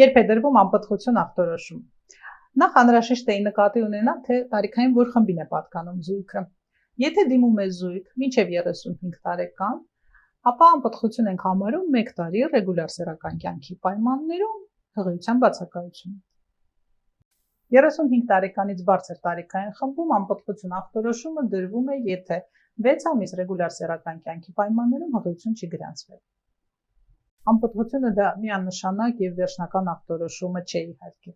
Երբ է դրվում անպտղություն ախտորոշում։ Նախ անհրաժեշտ է նկատի ունենալ, թե տարիքային որ խմբին է պատկանում զույգը։ Եթե դիմում է զույգ մինչև 35 տարեկան, ապա անպտղություն ենք համարում 1 տարի ռեգուլյար սեռական կյանքի պայմաններում հղիության բացակայություն։ 35 տարեկանից բարձր տարիքային խմբում անպտղություն ախտորոշումը դրվում է, եթե 6 ամիս ռեգուլյար սեռական կյանքի պայմաններում հղիություն չի գրանցվել։ Անպտղությունը դա միանշանակ եւ վերջնական ախտորոշումը չէ իհարկե։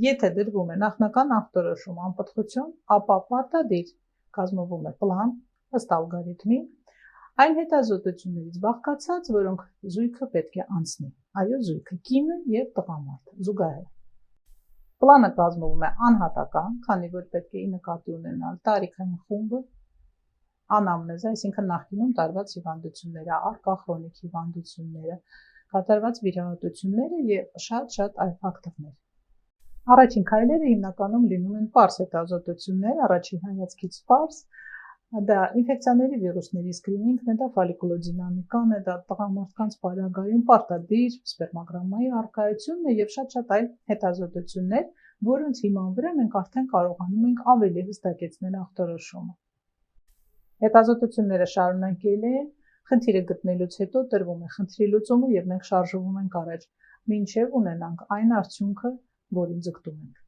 Եթե դրվում է նախնական ախտորոշում անպտղություն, ապա պարտադիր կազմվում է պլան ըստ ալգորիթմի, այն հետազոտություններից բաղկացած, որոնք զույգը պետք է անցնի։ Այո, զույգը կինը եւ տղամարդը զուգահեռ։ Պլանը կազմվում է անհատական, քանի որ պետք է նկատի ունենալ տարիքային խումբը, անամնեզ, այսինքն նախկինում տարված հիվանդությունները, առկա քրոնիկ հիվանդությունները, կատարված վիրահատությունները եւ շատ այլ ֆակտորներ։ Առաջին քայլերը հիմնականում լինում են պարզ հետազոտություններ, առաջին հայացքից պարզ, դա ինֆեկցիաների վիրուսների սկրինինգն է, դա ֆոլիկուլոդինամիկան է, դա տղամարդկանց պարագայում պարտադիր սպերմոգրամմայի առկայությունն է եւ շատ այլ հետազոտություններ, որոնց հիման վրա մենք արդեն կարողանում ենք ավելի հստակեցնել ախտորոշումը։ Հետազոտությունները շարունակել են, խնդիրը գտնելուց հետո տրվում է խնդրի լուծումը եւ մենք շարժվում ենք առաջ, մինչեւ ունենանք այն արդյունքը, որին ձգտում ենք։